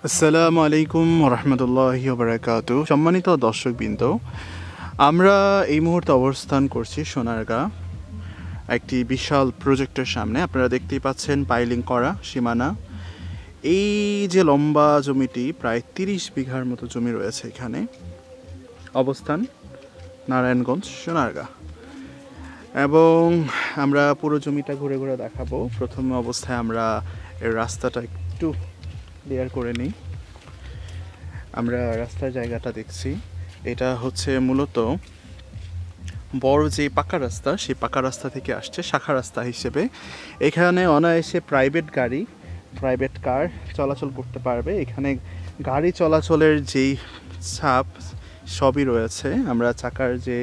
আসসালামু আলাইকুম রহমতুল্লাহি বারাকাতু। সম্মানিত দর্শকবৃন্দ, আমরা এই মুহূর্তে অবস্থান করছি সোনারগাঁ একটি বিশাল প্রজেক্টের সামনে। আপনারা দেখতেই পাচ্ছেন পাইলিং করা সীমানা। এই যে লম্বা জমিটি, প্রায় 30 বিঘার মতো জমি রয়েছে এখানে। অবস্থান নারায়ণগঞ্জ সোনারগাঁ। এবং আমরা পুরো জমিটা ঘুরে ঘুরে দেখাবো। প্রথম অবস্থায় আমরা এর রাস্তাটা একটু ক্লিয়ার করে নিই। আমরা রাস্তার জায়গাটা দেখছি, এটা হচ্ছে মূলত বড় যে পাকা রাস্তা, সেই পাকা রাস্তা থেকে আসছে শাখা রাস্তা হিসেবে। এখানে অনায়াসে প্রাইভেট কার চলাচল করতে পারবে। এখানে গাড়ি চলাচলের যেই ছাপ সবই রয়েছে, আমরা চাকার যে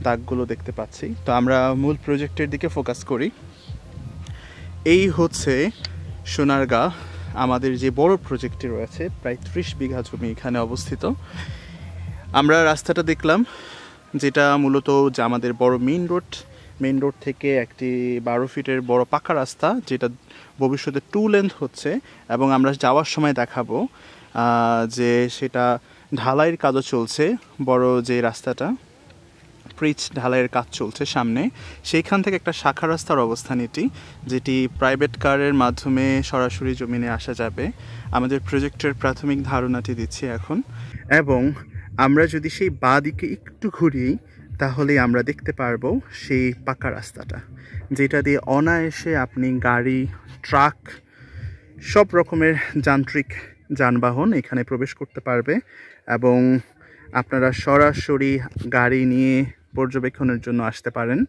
দাগগুলো দেখতে পাচ্ছি। তো আমরা মূল প্রজেক্টের দিকে ফোকাস করি। এই হচ্ছে সোনারগাঁ, আমাদের যে বড় প্রজেক্টটি রয়েছে, প্রায় 30 বিঘা জমি এখানে অবস্থিত। আমরা রাস্তাটা দেখলাম, যেটা মূলত যে আমাদের বড় মেইন রোড থেকে একটি 12 ফিটের বড় পাকা রাস্তা, যেটা ভবিষ্যতে 2 লেন্থ হচ্ছে। এবং আমরা যাওয়ার সময় দেখাবো যে সেটা ঢালাইয়ের কাজও চলছে। বড় যে রাস্তাটা, ব্রিজ ঢালাইয়ের কাজ চলছে সামনে, সেইখান থেকে একটা শাখা রাস্তার অবস্থান এটি, যেটি প্রাইভেট কারের মাধ্যমে সরাসরি জমিনে আসা যাবে। আমাদের প্রজেক্টের প্রাথমিক ধারণাটি দিচ্ছি এখন। এবং আমরা যদি সেই বাঁ দিকে একটু ঘুরি, তাহলে আমরা দেখতে পারবো সেই পাকা রাস্তাটা, যেটা দিয়ে অনায়াসে আপনি গাড়ি, ট্রাক, সব রকমের যান্ত্রিক যানবাহন এখানে প্রবেশ করতে পারবে। এবং আপনারা সরাসরি গাড়ি নিয়ে পর্যবেক্ষণের জন্য আসতে পারেন।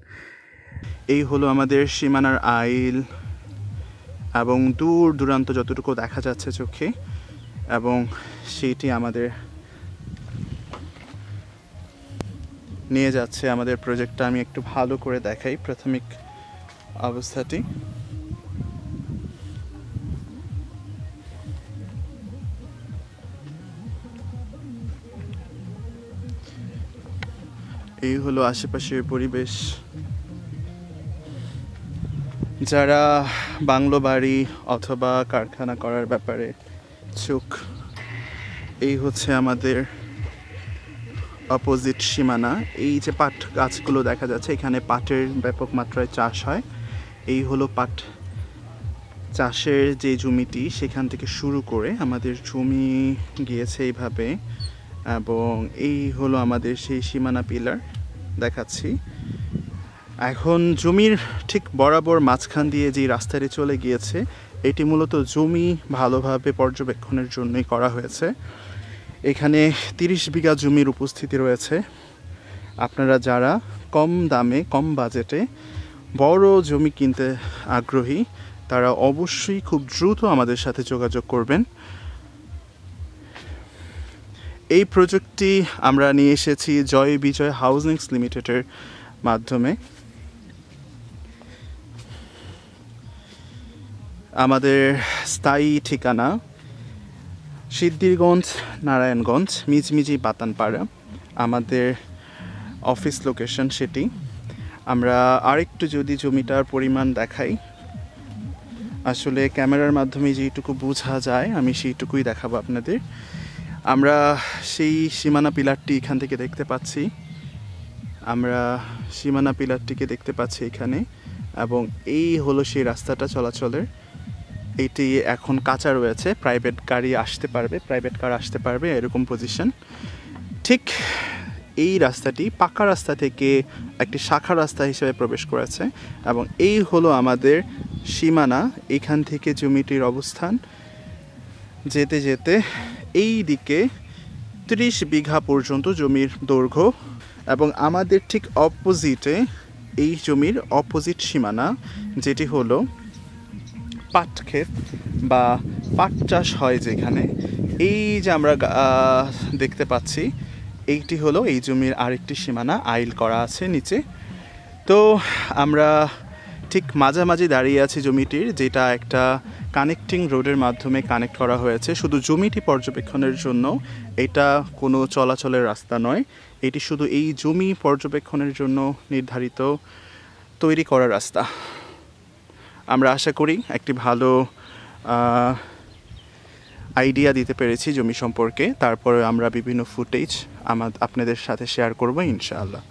এই হলো আমাদের সীমানার আইল, এবং দূর দূরান্ত যতটুকু দেখা যাচ্ছে চোখে, এবং সেইটি আমাদের নিয়ে যাচ্ছে আমাদের প্রজেক্টটা। আমি একটু ভালো করে দেখাই প্রাথমিক অবস্থাটি। এই হলো আশেপাশের পরিবেশ। যারা বাংলো বাড়ি অথবা কারখানা করার ব্যাপারে চোখ, এই হচ্ছে আমাদের অপোজিট সীমানা। এই যে পাট গাছগুলো দেখা যাচ্ছে, এখানে পাটের ব্যাপক মাত্রায় চাষ হয়। এই হলো পাট চাষের যে জমিটি, সেখান থেকে শুরু করে আমাদের জমি গিয়েছে এইভাবে। এবং এই হলো আমাদের সেই সীমানা পিলার দেখাচ্ছি। এখন জমির ঠিক বরাবর মাঝখান দিয়ে যে রাস্তাটি চলে গিয়েছে, এটি মূলত জমি ভালোভাবে পর্যবেক্ষণের জন্যই করা হয়েছে। এখানে 30 বিঘা জমির উপস্থিতি রয়েছে। আপনারা যারা কম দামে, কম বাজেটে বড় জমি কিনতে আগ্রহী, তারা অবশ্যই খুব দ্রুত আমাদের সাথে যোগাযোগ করবেন। এই প্রজেক্টটি আমরা নিয়ে এসেছি জয় বিজয় হাউজিংস লিমিটেডের মাধ্যমে। আমাদের স্থায়ী ঠিকানা সিদ্ধিরগঞ্জ, নারায়ণগঞ্জ, মিজমিজি বাতানপাড়া আমাদের অফিস লোকেশন সেটি। আমরা আরেকটু যদি জমিটার পরিমাণ দেখাই, আসলে ক্যামেরার মাধ্যমে যেইটুকু বোঝা যায় আমি সেইটুকুই দেখাবো আপনাদের। আমরা সেই সীমানা পিলারটি এখান থেকে দেখতে পাচ্ছি, এখানে। এবং এই হলো সেই রাস্তাটা চলাচলের। এইটি এখন কাঁচা রয়েছে, প্রাইভেট কার আসতে পারবে এরকম পজিশন। ঠিক এই রাস্তাটি পাকা রাস্তা থেকে একটি শাখা রাস্তা হিসেবে প্রবেশ করেছে। এবং এই হলো আমাদের সীমানা। এখান থেকে জমিটির অবস্থান যেতে যেতে এই দিকে 30 বিঘা পর্যন্ত জমির দৈর্ঘ্য। এবং আমাদের ঠিক অপোজিটে এই জমির অপোজিট সীমানা, যেটি হলো পাট ক্ষেত বা পাট চাষ হয় যেখানে, এই যে আমরা দেখতে পাচ্ছি, এইটি হলো এই জমির আরেকটি সীমানা, আইল করা আছে নিচে। তো আমরা ঠিক মাঝামাঝি দাঁড়িয়ে আছি জমিটির, যেটা একটা কানেক্টিং রোডের মাধ্যমে কানেক্ট করা হয়েছে শুধু জমিটি পর্যবেক্ষণের জন্য। এটা কোনো চলাচলের রাস্তা নয়, এটি শুধু এই জমি পর্যবেক্ষণের জন্য নির্ধারিত তৈরি করা রাস্তা। আমরা আশা করি একটি ভালো আইডিয়া দিতে পেরেছি জমি সম্পর্কে। তারপরে আমরা বিভিন্ন ফুটেজ আপনাদের সাথে শেয়ার করব ইনশাআল্লাহ।